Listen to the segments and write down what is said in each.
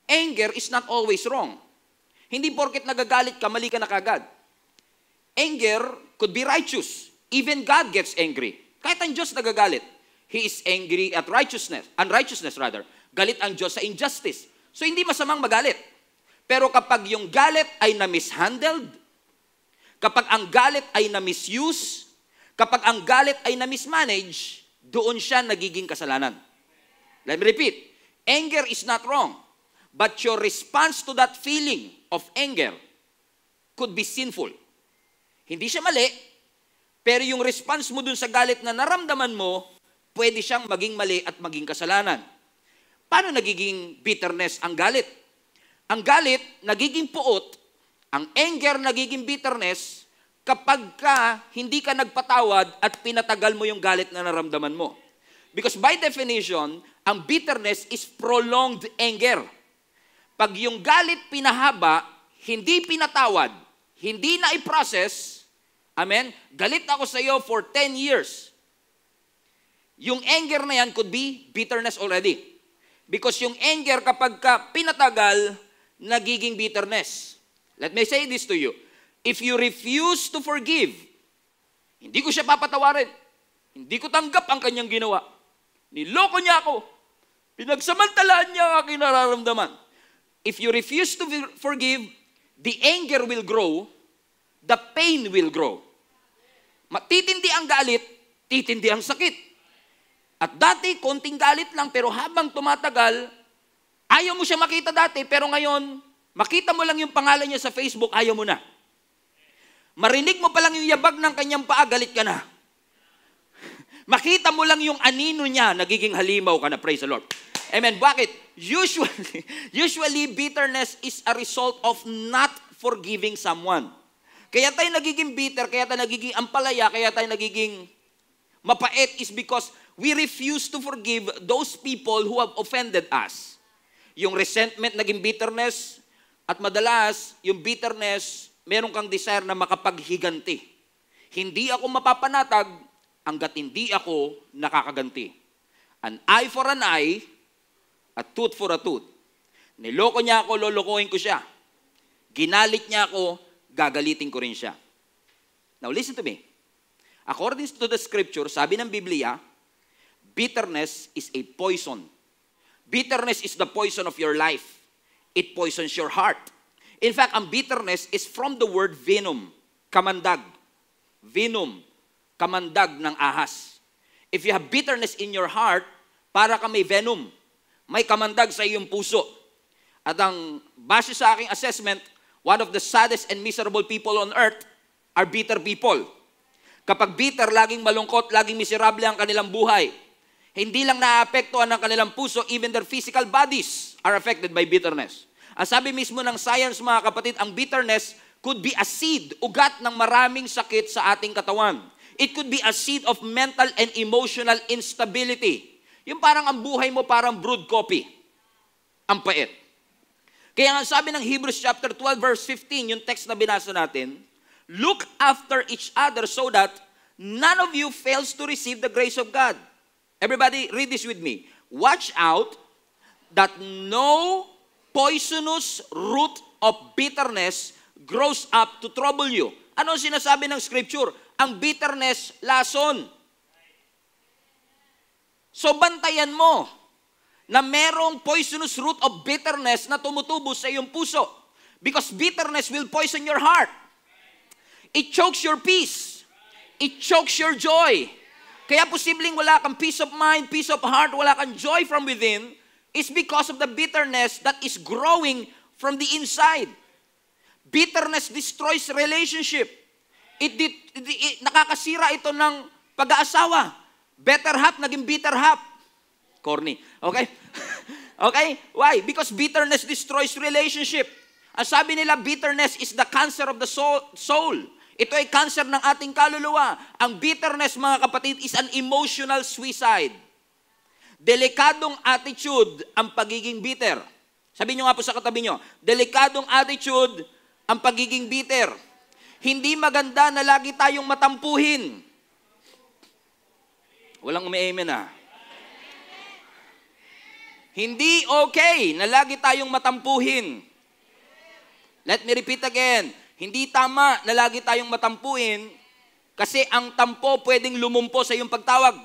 Anger is not always wrong. Hindi porket nagagalit ka, mali ka na kagad. Anger could be righteous. Even God gets angry. Kahit ang Diyos nagagalit, He is angry at unrighteousness rather. Galit ang Diyos sa injustice. So hindi masamang magalit. Pero kapag yung galit ay na-mishandled, kapag ang galit ay na-misuse, kapag ang galit ay na-mismanage, doon siya nagiging kasalanan. Let me repeat. Anger is not wrong. But your response to that feeling of anger could be sinful. Hindi siya mali, pero yung response mo dun sa galit na naramdaman mo, pwede siyang maging mali at maging kasalanan. Paano nagiging bitterness ang galit? Ang galit, nagiging puot, ang anger, nagiging bitterness, kapag hindi ka nagpatawad at pinatagal mo yung galit na naramdaman mo. Because by definition, ang bitterness is prolonged anger. Pag yung galit pinahaba, hindi pinatawad, hindi na i-process, amen, galit ako sa iyo for 10 years. Yung anger na yan could be bitterness already. Because yung anger kapag pinatagal, nagiging bitterness. Let me say this to you. If you refuse to forgive, hindi ko siya papatawarin. Hindi ko tanggap ang kanyang ginawa. Niloko niya ako. Pinagsamantalaan niya ang aking nararamdaman. If you refuse to forgive, the anger will grow, the pain will grow. Titindi ang galit, titindi ang sakit. At dati, konting galit lang, pero habang tumatagal, ayaw mo siya makita dati, pero ngayon, makita mo lang yung pangalan niya sa Facebook, ayaw mo na. Marinig mo pa lang yung yabag ng kanyang paa, galit ka na. Makita mo lang yung anino niya, nagiging halimaw ka na, praise the Lord. Amen. Bakit? Usually, bitterness is a result of not forgiving someone. Kaya tayo nagiging bitter, kaya tayo nagiging ampalaya, kaya tayo nagiging mapait is because we refuse to forgive those people who have offended us. Yung resentment naging bitterness, at madalas, yung bitterness, meron kang desire na makapaghiganti. Hindi ako mapapanatag hanggat hindi ako nakakaganti. An eye for an eye, a tooth for a tooth. Niloko niya ako, lolokohin ko siya. Ginalit niya ako, gagalitin ko rin siya. Now listen to me. According to the scripture, sabi ng Biblia, bitterness is a poison. Bitterness is the poison of your life. It poisons your heart. In fact, ang bitterness is from the word venom, kamandag. Venom, kamandag ng ahas. If you have bitterness in your heart, para ka may venom. May kamandag sa iyong puso. At ang base sa aking assessment, one of the saddest and miserable people on earth are bitter people. Kapag bitter, laging malungkot, laging miserable ang kanilang buhay. Hindi lang naapektuhan ng kanilang puso, even their physical bodies are affected by bitterness. Ang sabi mismo ng science, mga kapatid, ang bitterness could be a seed, ugat ng maraming sakit sa ating katawan. It could be a seed of mental and emotional instability. Yung parang ang buhay mo parang brewed coffee. Ang pait. Kaya nga sabi ng Hebrews chapter 12 verse 15, yung text na binasa natin, look after each other so that none of you fails to receive the grace of God. Everybody, read this with me. Watch out that no poisonous root of bitterness grows up to trouble you. Ano ang sinasabi ng scripture? Ang bitterness, lason. So bantayan mo na merong poisonous root of bitterness na tumutubo sa iyong puso. Because bitterness will poison your heart. It chokes your peace. It chokes your joy. Kaya posibleng wala kang peace of mind, peace of heart, wala kang joy from within, is because of the bitterness that is growing from the inside. Bitterness destroys relationship. Nakakasira ito ng pag-aasawa. Better half, naging bitter half. Corny. Okay? Okay? Why? Because bitterness destroys relationship. Ang sabi nila, bitterness is the cancer of the soul. Ito ay cancer ng ating kaluluwa. Ang bitterness, mga kapatid, is an emotional suicide. Delikadong attitude ang pagiging bitter. Sabi nyo nga po sa katabi nyo, delikadong attitude ang pagiging bitter. Hindi maganda na lagi tayong matampuhin. Walang umi-amen ah. Hindi okay na lagi tayong matampuhin. Let me repeat again. Hindi tama na lagi tayong matampuhin kasi ang tampo pwedeng lumumpo sa iyong pagtawag.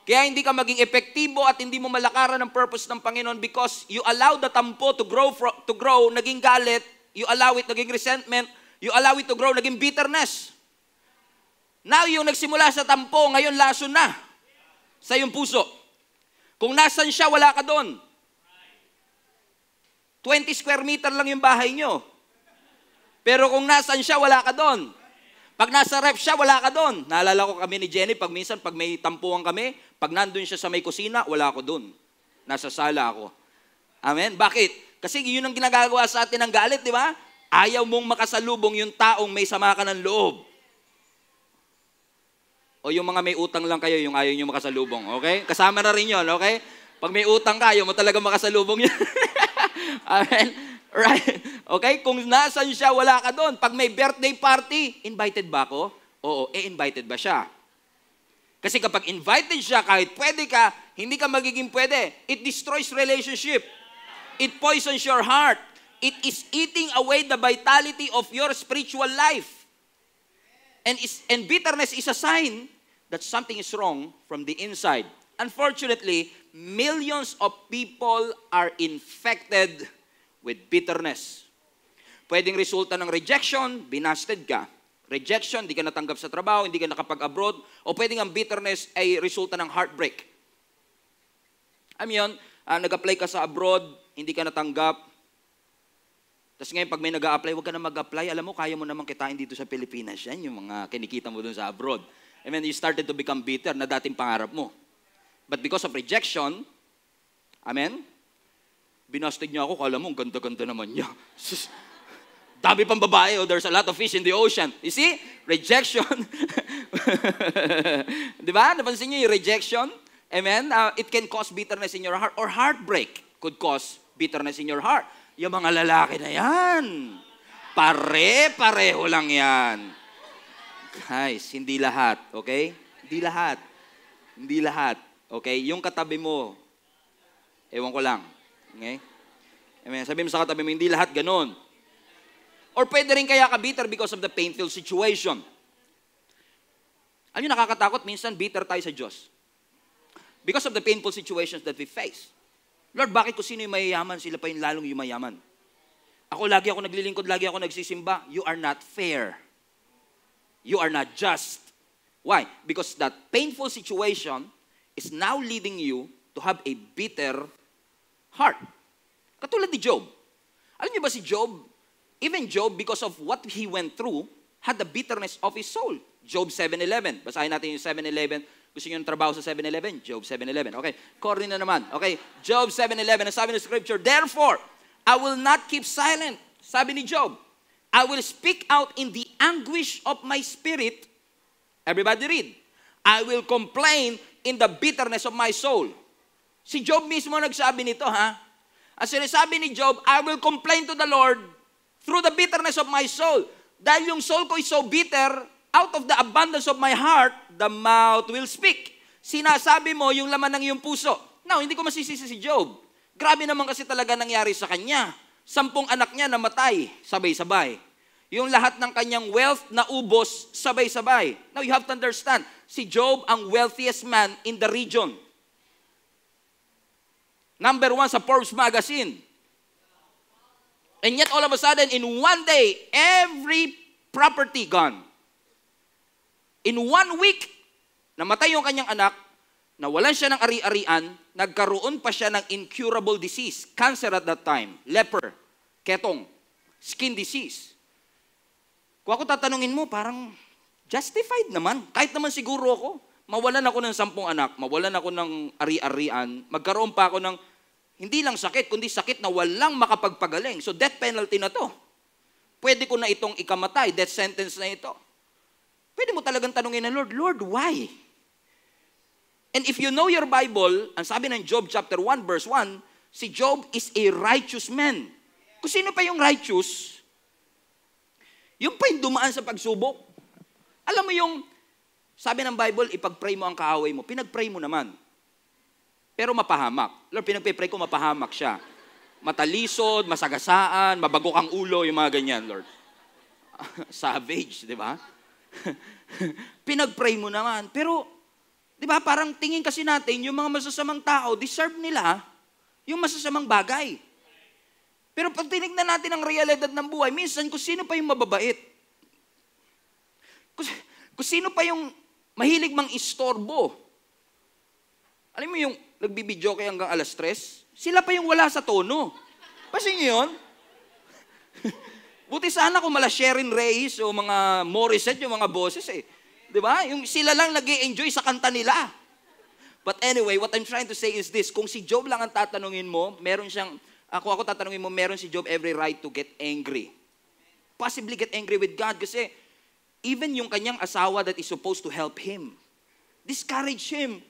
Kaya hindi ka maging epektibo at hindi mo malakaran ang purpose ng Panginoon because you allow the tampo to grow, naging galit, you allow it, naging resentment, you allow it to grow, naging bitterness. Now, yung nagsimula sa tampo, ngayon lason na sa iyong puso. Kung nasan siya, wala ka doon. 20 square meter lang yung bahay nyo. Pero kung nasan siya, wala ka doon. Pag nasa ref siya, wala ka doon. Naalala ko kami ni Jenny, pag may tampuhan kami, pag nandun siya sa may kusina, wala ako doon. Nasa sala ako. Amen? Bakit? Kasi yun ang ginagawa sa atin ng galit, di ba? Ayaw mong makasalubong yung taong may sama ka ng loob. O yung mga may utang lang kayo, yung ayaw nyo makasalubong, okay? Kasama na rin yun, okay? Pag may utang ka, ayaw mo talaga makasalubong yun. Amen? Right? Okay? Kung nasan siya, wala ka doon. Pag may birthday party, invited ba ako? Oo, invited ba siya? Kasi kapag invited siya, kahit pwede ka, hindi ka magiging pwede. It destroys relationship. It poisons your heart. It is eating away the vitality of your spiritual life. And bitterness is a sign that something is wrong from the inside. Unfortunately, millions of people are infected with bitterness. Pwedeng resulta ng rejection, binasted ka. Rejection, hindi ka natanggap sa trabaho, hindi ka nakapag-abroad. O pwedeng ang bitterness ay resulta ng heartbreak. Yun, nag-apply ka sa abroad, hindi ka natanggap. Tapos ngayon, pag may nag-a-apply, huwag ka na mag-apply. Alam mo, kaya mo naman kitain dito sa Pilipinas. Yan yung mga kinikita mo dun sa abroad. And then you started to become bitter na dating pangarap mo. But because of rejection, amen, binasted niya ako, kala mo, ang ganda-ganda naman niya. Dami pang babae, there's a lot of fish in the ocean. You see? Rejection. Di ba? Napansin niyo yung rejection? Amen? It can cause bitterness in your heart or heartbreak could cause bitterness in your heart. Yung mga lalaki na yan, pare-pareho lang yan. Guys, hindi lahat, okay? Hindi lahat. Hindi lahat, okay? Yung katabi mo, ewan ko lang, okay? Amen. Sabi mo sa katabi mo, hindi lahat ganun. Or pwede rin kaya ka bitter because of the painful situation. Ano yung nakakatakot? Minsan bitter tayo sa Diyos. Because of the painful situations that we face. Lord, bakit kung sino yung mayayaman, sila pa yung lalong yung mayaman? Lagi ako naglilingkod, lagi ako nagsisimba. You are not fair. You are not just. Why? Because that painful situation is now leading you to have a bitter heart. Katulad ni Job. Alam niyo ba si Job? Even Job, because of what he went through, had the bitterness of his soul. Job 7:11. Basahin natin yung 7:11. Gusto niyo yung trabaho sa 7-Eleven? Job 7:11. Okay, corny na naman. Okay, Job 7:11. Ang sabi ng scripture, therefore, I will not keep silent. Sabi ni Job, I will speak out in the anguish of my spirit. Everybody read. I will complain in the bitterness of my soul. Si Job mismo nagsabi nito, ha? Ang sinasabi ni Job, I will complain to the Lord through the bitterness of my soul. Dahil yung soul ko is so bitter, out of the abundance of my heart, the mouth will speak. Sinasabi mo yung laman ng iyong puso. Now, hindi ko masisisi si Job. Grabe naman kasi talaga nangyari sa kanya. 10 anak niya namatay, sabay-sabay. Yung lahat ng kanyang wealth na ubos, sabay-sabay. Now, you have to understand, si Job ang wealthiest man in the region. Number 1 sa Forbes magazine. And yet, all of a sudden, in one day, every property gone. In 1 week, namatay yung kanyang anak, nawalan siya ng ari-arian, nagkaroon pa siya ng incurable disease, cancer at that time, leper, ketong, skin disease. Kung ako tatanungin mo, parang justified naman. Kahit naman siguro ako, mawalan ako ng 10 anak, mawalan ako ng ari-arian, magkaroon pa ako ng, hindi lang sakit, kundi sakit na walang makapagpagaling. So death penalty na to. Pwede ko na itong ikamatay, death sentence na ito. Pwede mo talagang tanungin na, Lord, why? And if you know your Bible, ang sabi ng Job chapter 1 verse 1, si Job is a righteous man. Kung sino pa yung righteous, yung pa yung dumaan sa pagsubok. Alam mo yung, sabi ng Bible, ipag-pray mo ang kaaway mo. Pinag-pray mo naman. pero mapahamak. Lord, pinagpipray ko mapahamak siya. Matalisod, masagasaan, mabagok ang ulo, yung mga ganyan, Lord. Savage, di ba? Pinagpray mo naman. Pero, di ba, parang tingin kasi natin, yung mga masasamang tao, deserve nila yung masasamang bagay. Pero pag tinignan natin ang realidad ng buhay, minsan kung sino pa yung mababait, kung sino pa yung mahilig mang istorbo, alam mo yung nagbibidyo kayo hanggang 3:00, sila pa yung wala sa tono. Pasin nyo yun? Buti sana kung mala Sherin Reyes o mga Morissette, yung mga boses eh. Di ba? Yung sila lang nag-i-enjoy sa kanta nila. But anyway, what I'm trying to say is this, kung si Job lang ang tatanungin mo, meron siyang, kung ako tatanungin mo, meron si Job every right to get angry. Possibly get angry with God kasi even yung kanyang asawa that is supposed to help him, discourage him.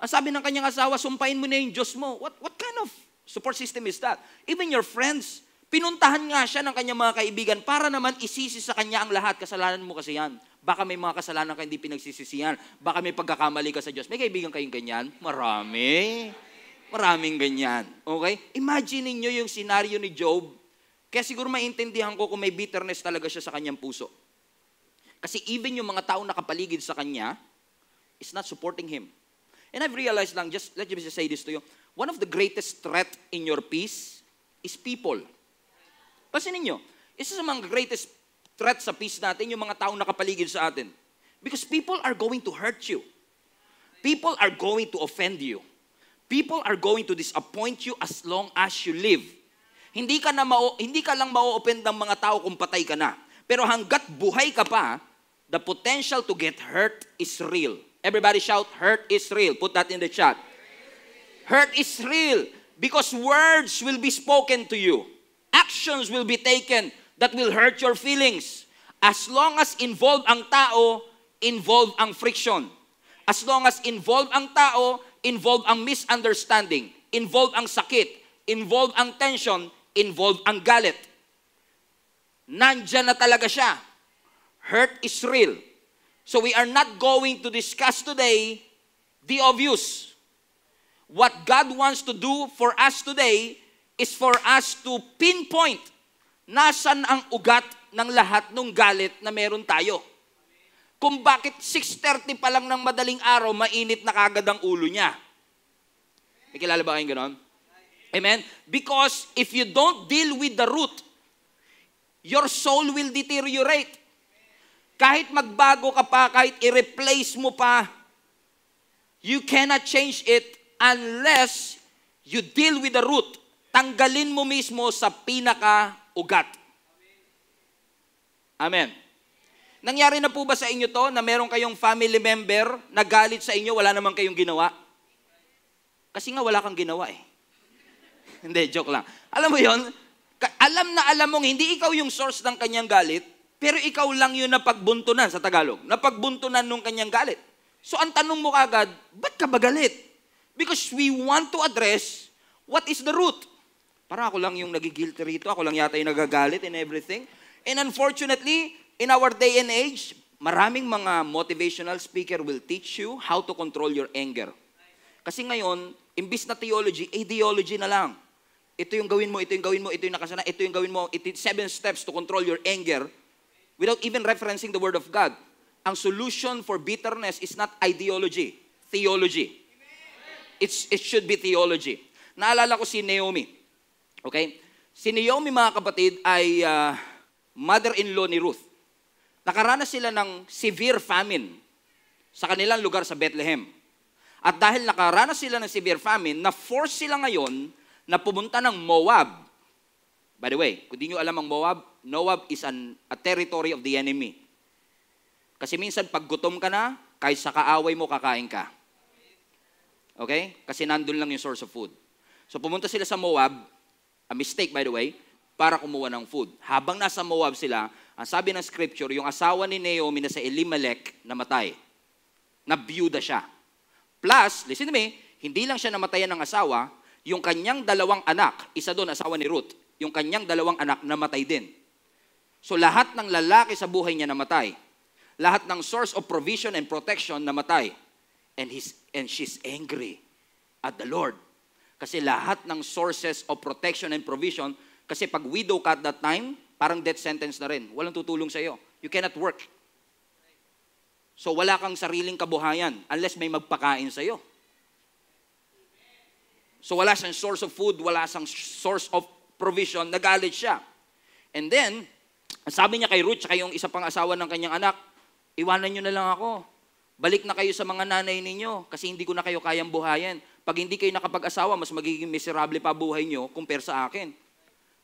Ang sabi ng kanyang asawa, sumpain mo na yung Diyos mo. What kind of support system is that? Even your friends, pinuntahan nga siya ng kanyang mga kaibigan para naman isisi sa kanya ang lahat. Kasalanan mo kasi yan. Baka may mga kasalanan ka hindi pinagsisisihan. Baka may pagkakamali ka sa Diyos. May kaibigan kayong ganyan? Marami. Maraming ganyan. Okay? Imagine niyo yung senaryo ni Job. Kaya siguro maintindihan ko kung may bitterness talaga siya sa kanyang puso. Kasi even yung mga taong nakapaligid sa kanya is not supporting him. And I've realized lang, let me just say this to you, one of the greatest threat in your peace is people. Pansinin nyo, isa sa mga greatest threat sa peace natin, yung mga taong nakapaligid sa atin. Because people are going to hurt you. People are going to offend you. People are going to disappoint you as long as you live. Hindi ka lang ma-offend ng mga tao kung patay ka na. Pero hanggat buhay ka pa, the potential to get hurt is real. Everybody shout, hurt is real. Put that in the chat. Hurt is real because words will be spoken to you. Actions will be taken that will hurt your feelings. As long as involved ang tao, involved ang friction. As long as involved ang tao, involved ang misunderstanding, involved ang sakit, involved ang tension, involved ang galit. Nandyan na talaga siya. Hurt is real. So we are not going to discuss today the obvious. What God wants to do for us today is for us to pinpoint nasan ang ugat ng lahat ng galit na meron tayo. Kung bakit 6:30 pa lang ng madaling araw, mainit na kagad ang ulo niya. May kilala ba kayong ganon? Amen? Because if you don't deal with the root, your soul will deteriorate. Kahit magbago ka pa, kahit i-replace mo pa, you cannot change it unless you deal with the root. Tanggalin mo mismo sa pinaka-ugat. Amen. Nangyari na po ba sa inyo to na meron kayong family member na galit sa inyo, wala naman kayong ginawa? Kasi nga wala kang ginawa eh. Hindi, joke lang. Alam mo yon? Alam na alam mong hindi ikaw yung source ng kanyang galit, pero ikaw lang yun napagbuntunan sa Tagalog. Napagbuntunan nung kanyang galit. So ang tanong mo kagad, ba't ka ba galit? Because we want to address what is the root. Para ako lang yung nagigilty rito, ako lang yata yung nagagalit and everything. And unfortunately, in our day and age, maraming mga motivational speaker will teach you how to control your anger. Kasi ngayon, imbis na theology, ideology na lang. Ito yung gawin mo, ito yung gawin mo, ito yung nakasana, ito yung gawin mo, 7 steps to control your anger without even referencing the Word of God. Ang solution for bitterness is not ideology, theology. It should be theology. Naalala ko si Naomi. Okay? Si Naomi, mga kapatid, ay mother-in-law ni Ruth. Nakaranas sila ng severe famine sa kanilang lugar sa Bethlehem. At dahil nakaranas sila ng severe famine, na-force sila ngayon na pumunta ng Moab. By the way, kung di nyo alam ang Moab, Moab is a territory of the enemy. Kasi minsan pag gutom ka na, kahit sa kaaway mo, kakain ka. Okay? Kasi nandun lang yung source of food. So pumunta sila sa Moab, a mistake by the way, para kumuha ng food. Habang nasa Moab sila, ang sabi ng scripture, yung asawa ni Naomi na sa Elimelech namatay. Nabiyuda siya. Plus, listen to me, hindi lang siya namatayan ng asawa, yung kanyang 2 anak, isa doon asawa ni Ruth, yung kanyang 2 anak namatay din. So lahat ng lalaki sa buhay niya namatay. Lahat ng source of provision and protection namatay. And she's angry. at the Lord. Kasi lahat ng sources of protection and provision, kasi pag widow ka at that time, parang death sentence na rin. Walang tutulong sa iyo. You cannot work. So wala kang sariling kabuhayan unless may magpakain sa iyo. So wala siyang source of food, wala siyang source of provision, nagalit siya. And then, sabi niya kay Ruth, saka yung isa pang asawa ng kanyang anak, iwanan niyo na lang ako. Balik na kayo sa mga nanay ninyo kasi hindi ko na kayo kayang buhayin. Pag hindi kayo nakapag-asawa, mas magiging miserable pa buhay niyo compare sa akin.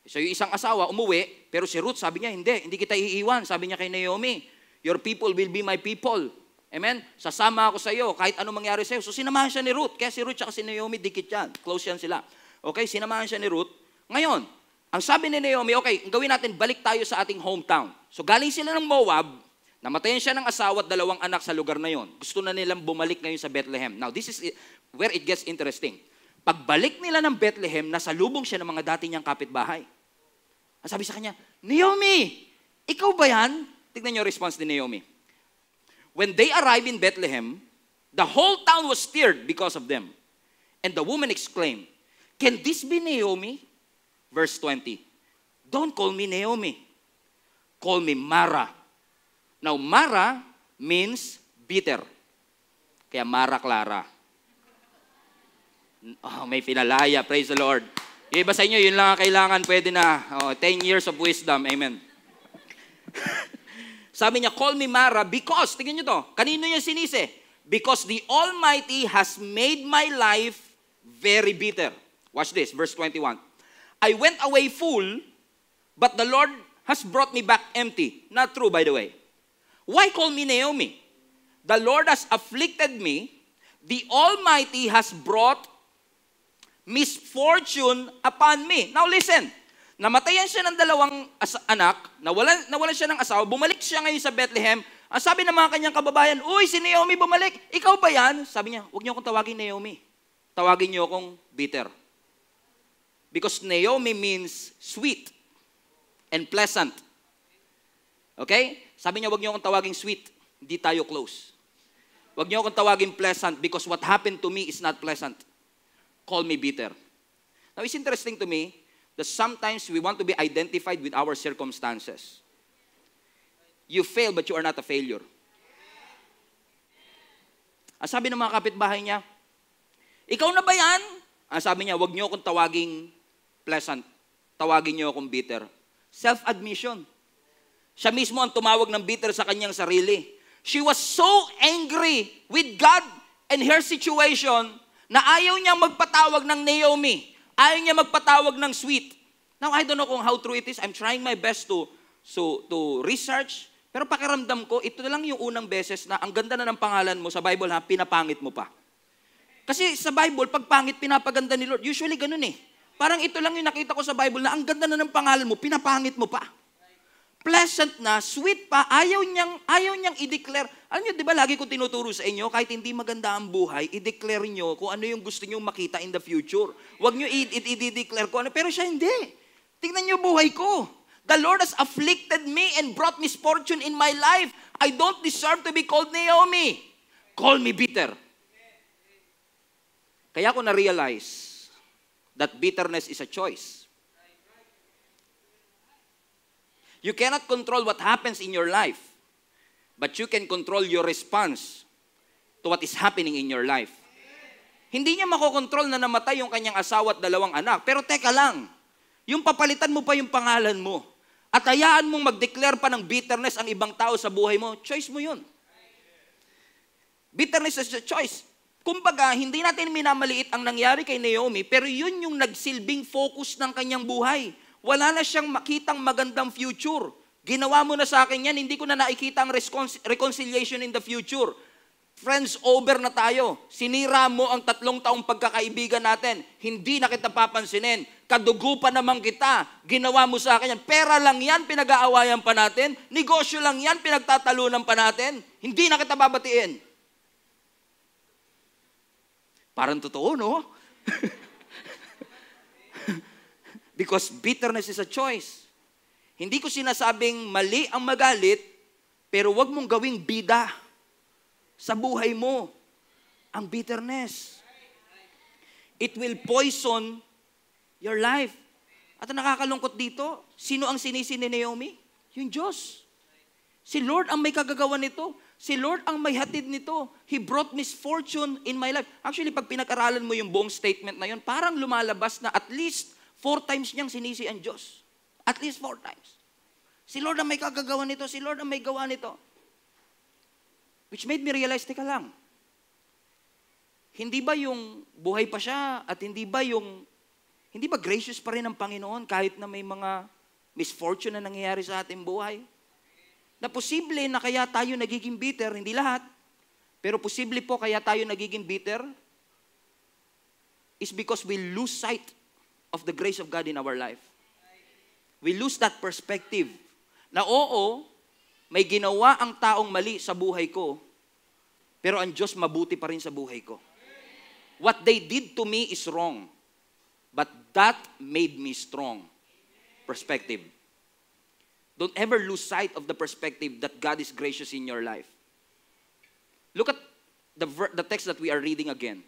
So yung isang asawa, umuwi, pero si Ruth, sabi niya, hindi kita iiwan. Sabi niya kay Naomi, your people will be my people. Amen? Sasama ako sa iyo, kahit anong mangyari sa iyo. So sinamahan siya ni Ruth. Kaya si Ruth at si Naomi, dikit yan. Close yan sila. Okay, sinamahan siya ni Ruth. Ngayon, ang sabi ni Naomi, okay, gawin natin, balik tayo sa ating hometown. So galing sila ng Moab, namatayan siya ng asawa at 2 anak sa lugar na yon. Gusto na nilang bumalik ngayon sa Bethlehem. Now, this is where it gets interesting. Pagbalik nila ng Bethlehem, nasalubong siya ng mga dati niyang kapitbahay. Ang sabi sa kanya, Naomi, ikaw ba yan? Tignan niyo response ni Naomi. When they arrived in Bethlehem, the whole town was stirred because of them. And the woman exclaimed, can this be Naomi? Verse 20, don't call me Naomi. Call me Mara. Now, Mara means bitter. Kaya Mara Clara. Oh, may pinalaya. Praise the Lord. Yung iba sa inyo, yun lang ang kailangan. Pwede na. 10 years of wisdom. Amen. Sabi niya, call me Mara because, tingnan niyo to, kanino niya sinisi? Because the Almighty has made my life very bitter. Watch this, verse 21. I went away full, but the Lord has brought me back empty. Not true, by the way. Why call me Naomi? The Lord has afflicted me. The Almighty has brought misfortune upon me. Now listen, namatayan siya ng 2 anak, nawalan siya ng asawa, bumalik siya ngayon sa Bethlehem. Ang sabi ng mga kanyang kababayan, uy, si Naomi bumalik, ikaw ba yan? Sabi niya, huwag niyo akong tawagin Naomi. Tawagin niyo akong bitter. Because Naomi means sweet and pleasant. Okay? Sabi niya, huwag niyo akong tawagin sweet. Hindi tayo close. Huwag niyo akong tawagin pleasant because what happened to me is not pleasant. Call me bitter. Now, it's interesting to me that sometimes we want to be identified with our circumstances. You fail, but you are not a failure. Ang sabi ng mga kapitbahay niya, ikaw na ba yan? Ang sabi niya, huwag niyo akong tawaging pleasant. Tawagin niyo akong bitter. Self-admission. Siya mismo ang tumawag ng bitter sa kanyang sarili. She was so angry with God and her situation na ayaw niya magpatawag ng Naomi. Ayaw niya magpatawag ng sweet. Now, I don't know kung how true it is. I'm trying my best to research. Pero pakiramdam ko, ito na lang yung unang beses na ang ganda na ng pangalan mo sa Bible, ha, pinapangit mo pa. Kasi sa Bible, pag pangit, pinapaganda ni Lord. Usually ganun eh. Parang ito lang yung nakita ko sa Bible na ang ganda na ng pangalan mo, pinapangit mo pa. Pleasant na, sweet pa, ayaw niyang i-declare. Alam niyo, di ba lagi ko tinuturo sa inyo, kahit hindi maganda ang buhay, i-declare niyo kung ano yung gusto niyo makita in the future. Huwag niyo i-declare kung ano. Pero siya hindi. Tingnan niyo buhay ko. The Lord has afflicted me and brought misfortune in my life. I don't deserve to be called Naomi. Call me bitter. Kaya ko na-realize that bitterness is a choice. You cannot control what happens in your life, but you can control your response to what is happening in your life. Hindi niya makokontrol na namatay yung kanyang asawa at 2 anak. Pero teka lang, yung papalitan mo pa yung pangalan mo at hayaan mong mag-declare pa ng bitterness ang ibang tao sa buhay mo, choice mo yun. Bitterness is a choice. Kumbaga, hindi natin minamaliit ang nangyari kay Naomi, pero yun yung nagsilbing focus ng kanyang buhay. Wala na siyang makitang magandang future. Ginawa mo na sa akin yan, hindi ko na nakikita ang reconciliation in the future. Friends, over na tayo. Sinira mo ang 3 taong pagkakaibigan natin. Hindi na kita papansinin. Kadugo pa naman kita. Ginawa mo sa akin yan. Pera lang yan, pinag-aawayan pa natin. Negosyo lang yan, pinagtatalunan pa natin. Hindi na kita babatiin. Parang totoo, no? Because bitterness is a choice. Hindi ko sinasabing mali ang magalit, pero wag mong gawing bida sa buhay mo ang bitterness. It will poison your life. At ang nakakalungkot dito, sino ang sinisi ni Naomi? Yung Diyos. Si Lord ang may kagagawa nito. Si Lord ang may hatid nito. He brought misfortune in my life. Actually, pag pinag-aralan mo yung buong statement na yun, parang lumalabas na at least 4 times niyang sinisi ang Diyos. At least 4 times. Si Lord ang may kagagawa nito. Si Lord ang may gawa nito. Which made me realize, teka lang, hindi ba yung buhay pa siya at hindi ba gracious pa rin ang Panginoon kahit na may mga misfortune na nangyayari sa ating buhay? Na posible na kaya tayo nagiging bitter, hindi lahat, pero posible po kaya tayo nagiging bitter is because we lose sight of the grace of God in our life. We lose that perspective na oo, may ginawa ang taong mali sa buhay ko, pero ang Diyos mabuti pa rin sa buhay ko. What they did to me is wrong, but that made me strong. Perspective. Don't ever lose sight of the perspective that God is gracious in your life. Look at the text that we are reading again.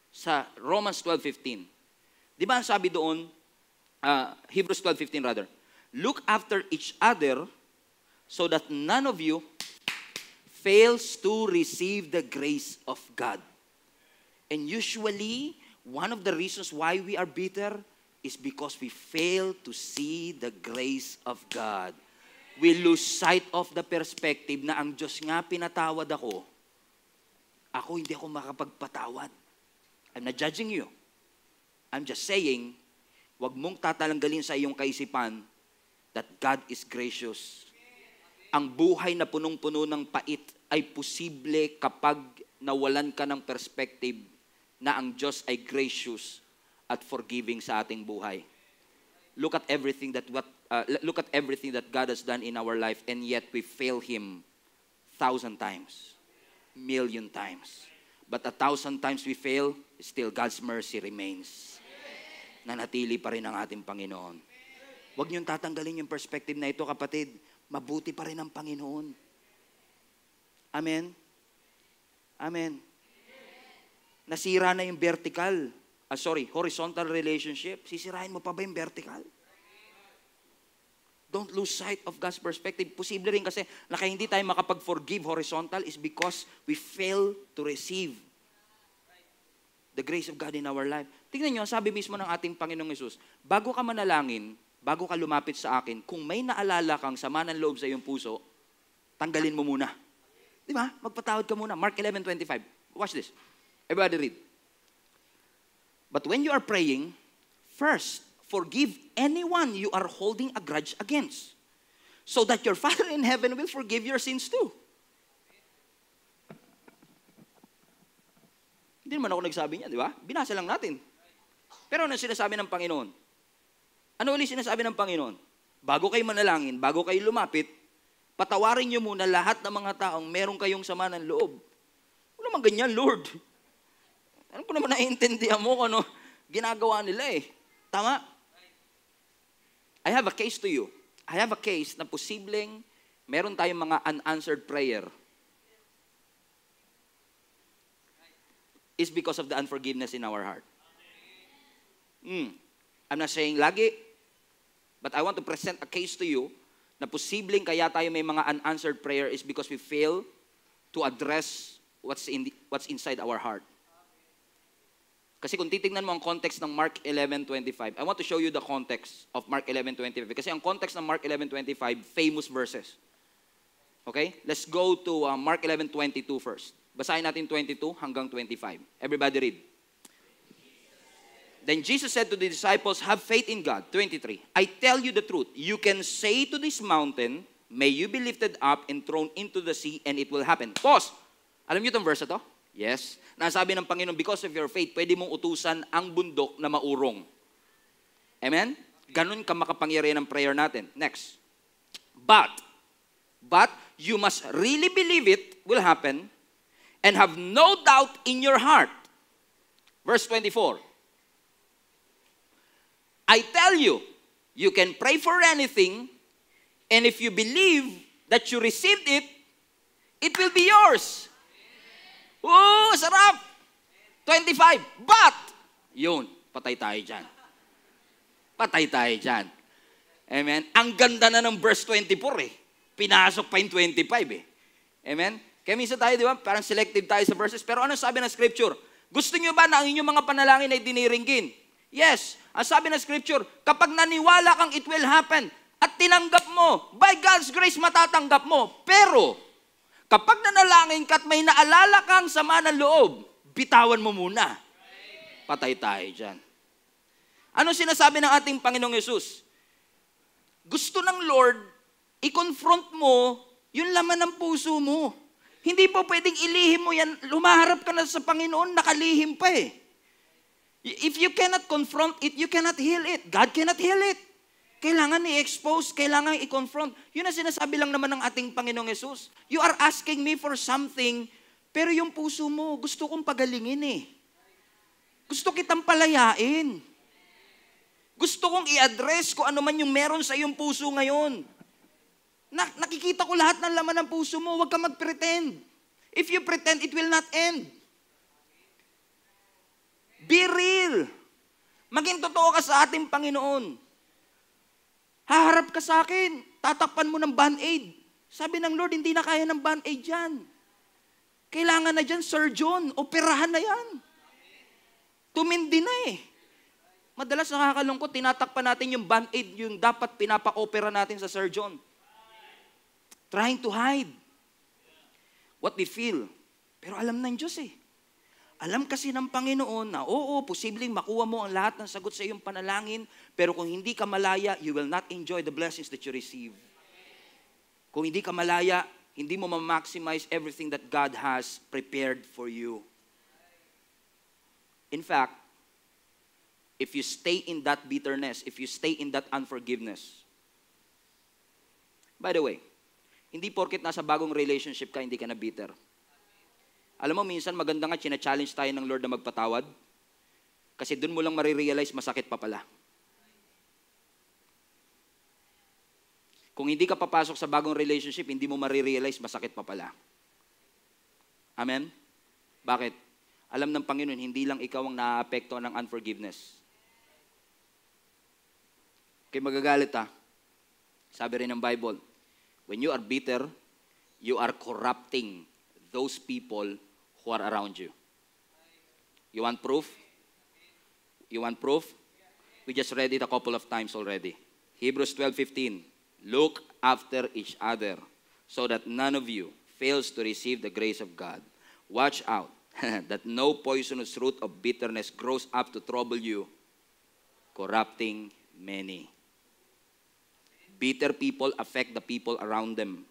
Sa Romans 12:15. Di ba ang sabi doon, Hebrews 12:15 rather, look after each other so that none of you fails to receive the grace of God. And usually, one of the reasons why we are bitter is because we fail to see the grace of God. We lose sight of the perspective na ang Diyos nga pinatawad ako hindi ako makapagpatawad. I'm not judging you. I'm just saying, wag mong tatalanggalin sa iyong kaisipan that God is gracious. Ang buhay na punong-puno ng pait ay posible kapag nawalan ka ng perspective na ang Diyos ay gracious at forgiving sa ating buhay. Look at everything that God has done in our life, and yet we fail Him 1,000 times, 1,000,000 times. But 1,000 times we fail, still God's mercy remains. Nanatili pa rin ang ating Panginoon. Huwag niyong tatanggalin yung perspective na ito, kapatid. Mabuti pa rin ang Panginoon. Amen? Amen. Nasira na yung horizontal relationship. Sisirain mo pa ba yung vertical? Don't lose sight of God's perspective. Posible rin kasi na kaya hindi tayo makapag-forgive horizontal is because we fail to receive the grace of God in our life. Tingnan nyo, sabi mismo ng ating Panginoong Hesus, bago ka manalangin, bago ka lumapit sa akin, kung may naalala kang sama ng loob sa iyong puso, tanggalin mo muna. Di ba? Magpatawad ka muna. Mark 11:25. Watch this. Everybody read. But when you are praying, first, forgive anyone you are holding a grudge against, so that your Father in heaven will forgive your sins too. Hindi naman ako nagsabi niya, di ba? Binasa lang natin. Pero ano sinasabi ng Panginoon? Ano ulit sinasabi ng Panginoon? Bago kayo manalangin, bago kayo lumapit, patawarin niyo muna lahat ng mga taong meron kayong sama ng loob. Wala naman ganyan, Lord. Ano ko naman naiintindihan mo kung ano ginagawa nila eh. Tama? I have a case to you. I have a case na posibleng meron tayong mga unanswered prayer. It's because of the unforgiveness in our heart. I'm not saying lagi, but I want to present a case to you na posibleng kaya tayo may mga unanswered prayer is because we fail to address what's inside our heart. Kasi kung titignan mo ang context ng Mark 11:25, I want to show you the context of Mark 11:25. Kasi ang context ng Mark 11:25, famous verses. Okay? Let's go to Mark 11:22 first. Basahin natin 22 hanggang 25. Everybody read. Then Jesus said to the disciples, have faith in God. 23. I tell you the truth. You can say to this mountain, may you be lifted up and thrown into the sea, and it will happen. Pause. Alam niyo itong verse na to? Yes. Nasabi ng Panginoon, because of your faith, pwede mong utusan ang bundok na maurong. Amen? Ganun ka makapangyarihan ng prayer natin. Next. But you must really believe it will happen and have no doubt in your heart. Verse 24. I tell you, you can pray for anything, and if you believe that you received it, it will be yours. Oh, sarap! 25. But, Yun, patay tayo dyan. Patay tayo dyan. Amen? Ang ganda na ng verse 24 eh. Pinasok pa yung 25 eh. Amen? Kaya minsan tayo, di ba, parang selective tayo sa verses. Pero ano sabi ng scripture? Gusto nyo ba na ang inyong mga panalangin ay diniringgin? Yes. Ang sabi ng scripture, kapag naniwala kang it will happen at tinanggap mo, by God's grace matatanggap mo. Pero, kapag nanalangin ka at may naalala kang sama ng loob, bitawan mo muna. Patay tayo dyan. Ano sinasabi ng ating Panginoong Yesus? Gusto ng Lord, i-confront mo yung laman ng puso mo. Hindi po pwedeng ilihim mo yan. Lumaharap ka na sa Panginoon, nakalihim pa eh. If you cannot confront it, you cannot heal it. God cannot heal it. Kailangan i-expose, kailangan i-confront. Yun ang sinasabi lang naman ng ating Panginoong Yesus. You are asking me for something, pero yung puso mo, gusto kong pagalingin eh. Gusto kitang palayain. Gusto kong i-address kung ano man yung meron sa iyong puso ngayon. Nakikita ko lahat ng laman ng puso mo. Huwag ka mag-pretend. If you pretend, it will not end. Be real. Maging totoo ka sa ating Panginoon. Haharap ka sa akin. Tatakpan mo ng band-aid. Sabi ng Lord, hindi na kaya ng band-aid yan. Kailangan na dyan, surgeon. Operahan na yan. Tumindi na eh. Madalas nakakalungkot, tinatakpan natin yung band-aid, yung dapat pinapa-opera natin sa surgeon. Trying to hide what we feel. Pero alam ng Diyos eh. Alam kasi ng Panginoon na oo, posibleng makuha mo ang lahat ng sagot sa iyong panalangin, pero kung hindi ka malaya, you will not enjoy the blessings that you receive. Kung hindi ka malaya, hindi mo ma-maximize everything that God has prepared for you. In fact, if you stay in that bitterness, if you stay in that unforgiveness, by the way, hindi porket nasa bagong relationship ka, hindi ka na bitter. Alam mo, minsan maganda nga, china-challenge tayo ng Lord na magpatawad. Kasi dun mo lang marirealize, masakit pa pala. Kung hindi ka papasok sa bagong relationship, hindi mo marirealize, masakit pa pala. Amen? Bakit? Alam ng Panginoon, hindi lang ikaw ang naaapekto ng unforgiveness. Kaya magagalit ha. Sabi rin ng Bible, when you are bitter, you are corrupting those people who are around you. You want proof? You want proof? We just read it a couple of times already. Hebrews 12:15. Look after each other so that none of you fails to receive the grace of God. Watch out that no poisonous root of bitterness grows up to trouble you, corrupting many. Bitter people affect the people around them.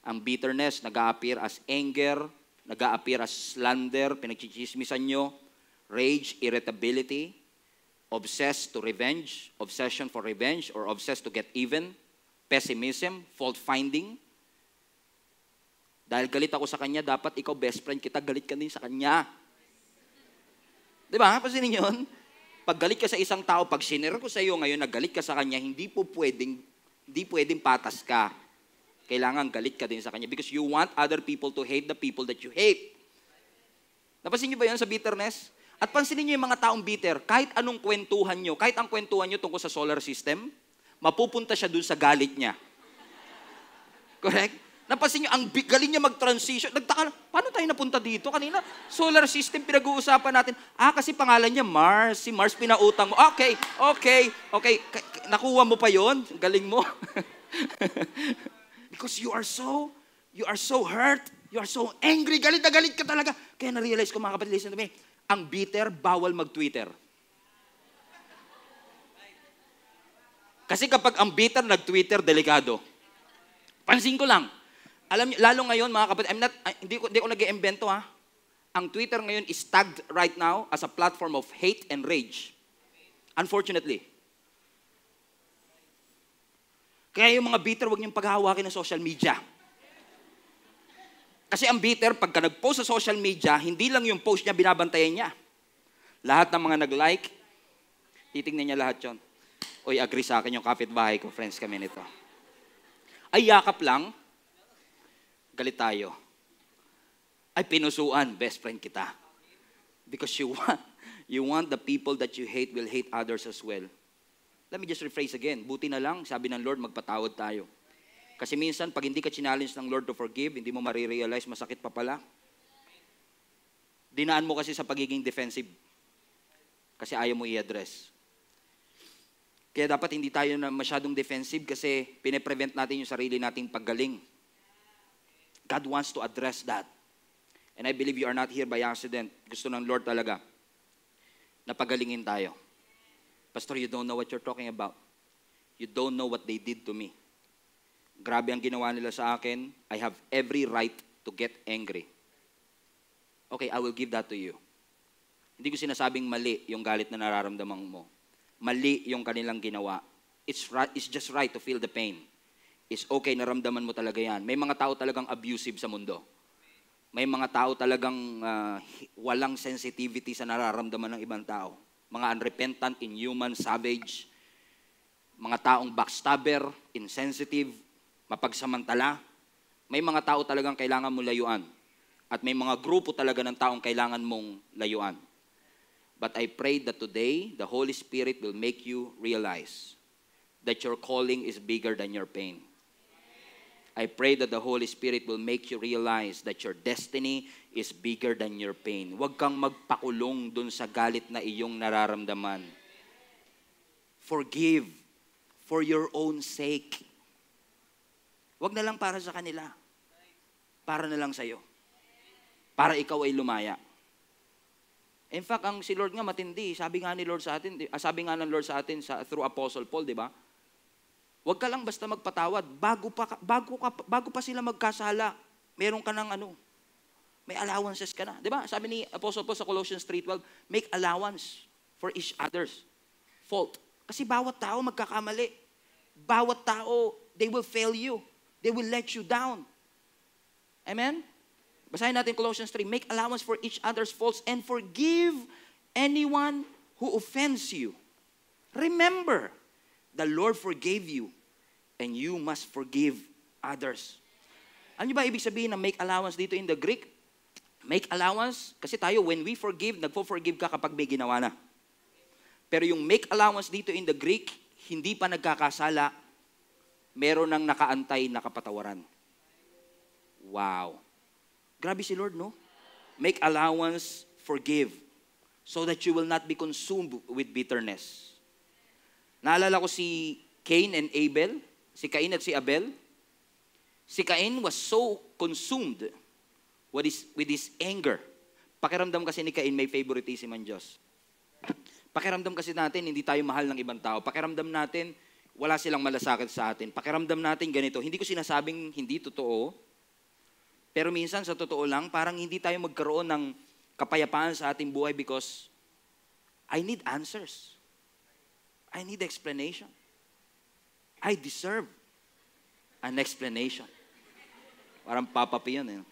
Ang bitterness nag-a-appear as anger, nag-a-appear as slander, pinagchichismisan nyo, rage, irritability, obsessed to revenge, obsession for revenge, or obsessed to get even, pessimism, fault-finding. Dahil galit ako sa kanya, dapat ikaw best friend kita, galit ka din sa kanya. Di ba? Pasinin yun? Pag galit ka sa isang tao, pag sinira ko sa iyo ngayon, nagalit ka sa kanya, hindi pwedeng patas ka. Kailangan galit ka din sa kanya because you want other people to hate the people that you hate. Napansin niyo ba yun sa bitterness? At pansinin niyo yung mga taong bitter, kahit anong kwentuhan niyo, kahit ang kwentuhan niyo tungkol sa solar system, mapupunta siya dun sa galit niya. Correct? Napansin niyo, ang galing niya mag-transition. Nagtaka, paano tayo napunta dito? Kanina, solar system pinag-uusapan natin. Kasi pangalan niya Mars. Si Mars pinautang mo. Okay. Nakuha mo pa yon? Galing mo. Because you are so hurt. You are so angry. Galit na galit ka talaga. Kaya na-realize ko, mga kapatid, listen to me. Ang bitter, bawal mag-Twitter. Kasi kapag ang bitter nag-Twitter, delikado. Pansin ko lang. Alam niyo, lalo ngayon, mga kapatid, hindi ko nag-iimbento ha. Ang Twitter ngayon is tagged right now as a platform of hate and rage. Unfortunately. Kaya yung mga bitter, huwag niyong paghahawakin ng social media. Kasi ang bitter, pagka nag-post sa social media, hindi lang yung post niya, binabantayan niya. Lahat ng mga nag-like, titignan niya lahat yon. Oy, agree sa akin yung kapitbahay ko, friends kami nito. Ay, yakap lang, galit tayo. Ay, pinusuan, best friend kita. Because You want the people that you hate will hate others as well. Let me just rephrase again. Buti na lang, sabi ng Lord, magpatawad tayo. Kasi minsan, pag hindi ka challenge ng Lord to forgive, hindi mo marirealize, masakit pa pala. Dinaan mo kasi sa pagiging defensive. Kasi ayaw mo i-address. Kaya dapat hindi tayo na masyadong defensive kasi pine-prevent natin yung sarili nating paggaling. God wants to address that. And I believe you are not here by accident. Gusto ng Lord talaga na pagalingin tayo. Pastor, you don't know what you're talking about. You don't know what they did to me. Grabe ang ginawa nila sa akin. I have every right to get angry. Okay, I will give that to you. Hindi ko sinasabing mali yung galit na nararamdaman mo. Mali yung kanilang ginawa. It's just right to feel the pain. It's okay, naramdaman mo talaga yan. May mga tao talagang abusive sa mundo. May mga tao talagang walang sensitivity sa nararamdaman ng ibang tao. Mga unrepentant, inhuman, savage. Mga taong backstabber, insensitive, mapagsamantala. May mga tao talagang kailangan mo layuan. At may mga grupo talaga ng taong kailangan mong layuan. But I pray that today, the Holy Spirit will make you realize that your calling is bigger than your pain. I pray that the Holy Spirit will make you realize that your destiny is bigger than your pain. Huwag kang magpakulong dun sa galit na iyong nararamdaman. Forgive for your own sake. Huwag na lang para sa kanila. Para na lang sa'yo. Para ikaw ay lumaya. In fact, ang si Lord nga matindi. Sabi nga ng Lord sa atin through Apostle Paul, di ba? Huwag ka lang basta magpatawad. Bago pa sila magkasala, meron ka ng may allowances ka na. Di ba? Sabi ni Apostle Paul sa Colossians 3:12, make allowance for each other's fault. Kasi bawat tao magkakamali. Bawat tao, they will fail you. They will let you down. Amen? Basahin natin Colossians 3, make allowance for each other's faults and forgive anyone who offends you. Remember, the Lord forgave you, and you must forgive others. Ano ba ibig sabihin ng make allowance dito in the Greek? Make allowance, kasi tayo, when we forgive, nagpo-forgive ka kapag may ginawa na. Pero yung make allowance dito in the Greek, hindi pa nagkakasala, meron ng nakaantay na kapatawaran. Wow. Grabe si Lord, no? Make allowance, forgive, so that you will not be consumed with bitterness. Naalala ko si Cain and Abel, si Cain at si Abel. Si Cain was so consumed with his anger. Pakiramdam kasi ni Cain may favoritism ang Diyos. Pakiramdam kasi natin, hindi tayo mahal ng ibang tao. Pakiramdam natin, wala silang malasakit sa atin. Pakiramdam natin ganito. Hindi ko sinasabing hindi totoo, pero minsan sa totoo lang, parang hindi tayo magkaroon ng kapayapaan sa ating buhay because I need answers. I need explanation. I deserve an explanation. Parang Papa P yan.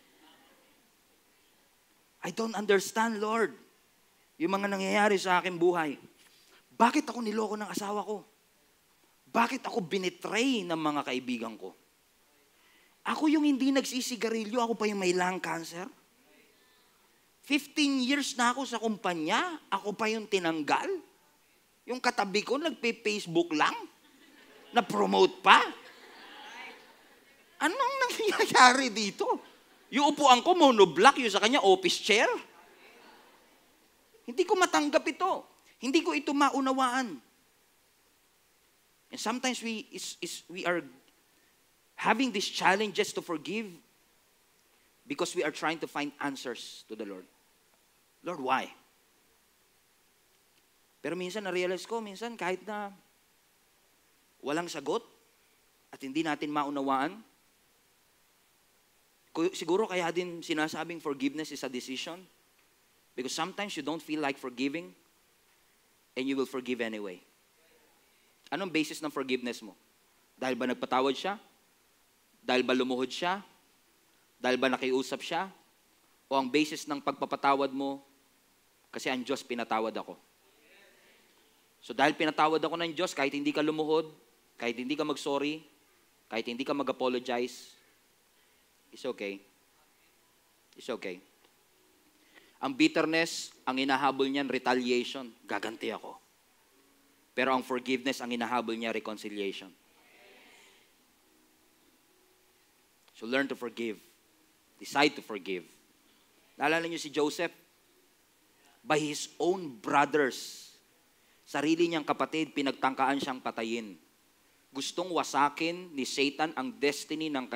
I don't understand, Lord, yung mga nangyayari sa aking buhay. Bakit ako niloko ng asawa ko? Bakit ako binitray ng mga kaibigan ko? Ako yung hindi nagsisigarilyo, ako pa yung may lung cancer? 15 years na ako sa kumpanya, ako pa yung tinanggal? Yung katabi ko, nagpe-Facebook lang? Na-promote pa? Anong nangyayari dito? Yung upuan ko, monoblock, yung sa kanya, office chair. Hindi ko matanggap ito. Hindi ko ito maunawaan. And sometimes we are having these challenges to forgive because we are trying to find answers to the Lord. Lord, why? Pero minsan na-realize ko, minsan kahit na walang sagot at hindi natin maunawaan, siguro kaya din sinasabing forgiveness is a decision because sometimes you don't feel like forgiving and you will forgive anyway. Anong basis ng forgiveness mo? Dahil ba nagpatawad siya? Dahil ba lumuhod siya? Dahil ba nakiusap siya? O ang basis ng pagpapatawad mo, kasi ang Diyos pinatawad ako. So dahil pinatawad ako ng Diyos, kahit hindi ka lumuhod, kahit hindi ka mag-sorry, kahit hindi ka mag-apologize, it's okay. It's okay. Ang bitterness, ang inahabol niyan, retaliation. Gaganti ako. Pero ang forgiveness, ang inahabol niya, reconciliation. So learn to forgive. Decide to forgive. Naalala niyo si Joseph? By his own brothers, sarili niyang kapatid, pinagtangkaan siyang patayin. Gustong wasakin ni Satan ang destiny ng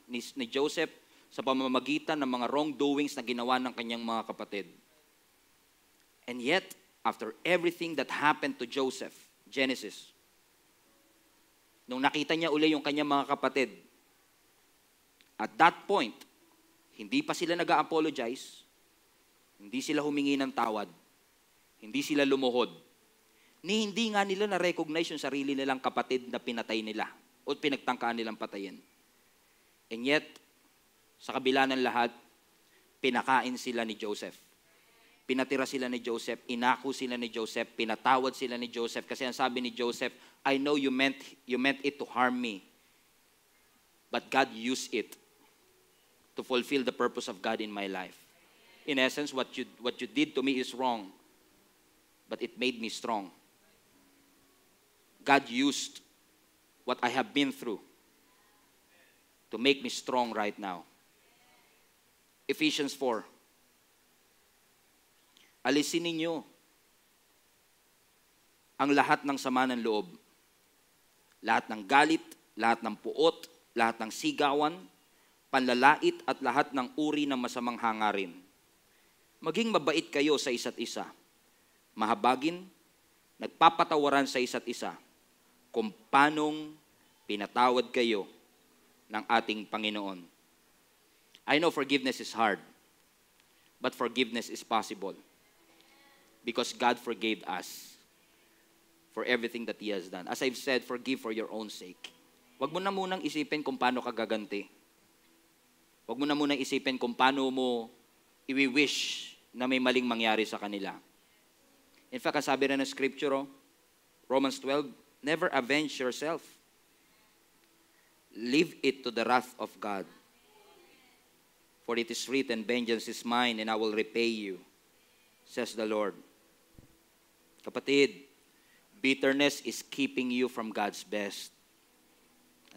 ni Joseph sa pamamagitan ng mga wrongdoings na ginawa ng kanyang mga kapatid. And yet, after everything that happened to Joseph, Genesis, nung nakita niya uli yung kanyang mga kapatid, at that point, hindi pa sila nag-a-apologize, hindi sila humingi ng tawad, hindi sila lumuhod, ni hindi nga nila na-recognize yung sarili nilang kapatid na pinatay nila o pinagtangkaan nilang patayin. And yet, sa kabila ng lahat, pinakain sila ni Joseph. Pinatira sila ni Joseph, inako sila ni Joseph, pinatawad sila ni Joseph. Kasi ang sabi ni Joseph, I know you meant it to harm me. But God used it to fulfill the purpose of God in my life. In essence, what you did to me is wrong, but it made me strong. God used what I have been through to make me strong right now. Ephesians 4. Alisin ninyo ang lahat ng sama ng loob. Lahat ng galit, lahat ng puot, lahat ng sigawan, panlalait at lahat ng uri ng masamang hangarin. Maging mabait kayo sa isa't isa. Mahabagin, nagpapatawaran sa isa't isa kung paanong pinatawad kayo ng ating Panginoon. I know forgiveness is hard, but forgiveness is possible because God forgave us for everything that He has done. As I've said, forgive for your own sake. Huwag mo na munang isipin kung paano ka gaganti. Huwag mo na munang isipin kung paano mo i-wish na may maling mangyari sa kanila. In fact, sabi rin ng scripture, Romans 12, never avenge yourself. Leave it to the wrath of God. For it is written, vengeance is mine and I will repay you, says the Lord. Kapatid, bitterness is keeping you from God's best.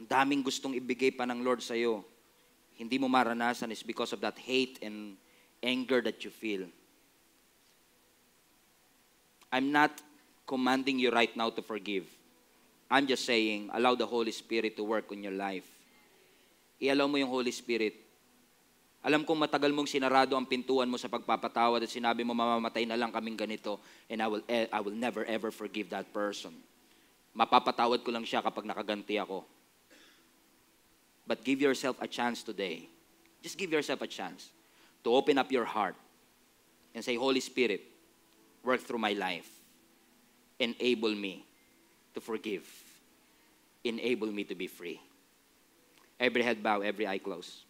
Ang daming gustong ibigay pa ng Lord sa'yo. Hindi mo maranasan is because of that hate and anger that you feel. I'm not commanding you right now to forgive. I'm just saying, allow the Holy Spirit to work on your life. I-allow mo yung Holy Spirit. Alam kong matagal mong sinarado ang pintuan mo sa pagpapatawad at sinabi mo, mamamatay na lang kaming ganito and I will never ever forgive that person. Mapapatawad ko lang siya kapag nakaganti ako. But give yourself a chance today. Just give yourself a chance to open up your heart and say, Holy Spirit, work through my life. Enable me to forgive. Enable me to be free. Every head bow, every eye closed.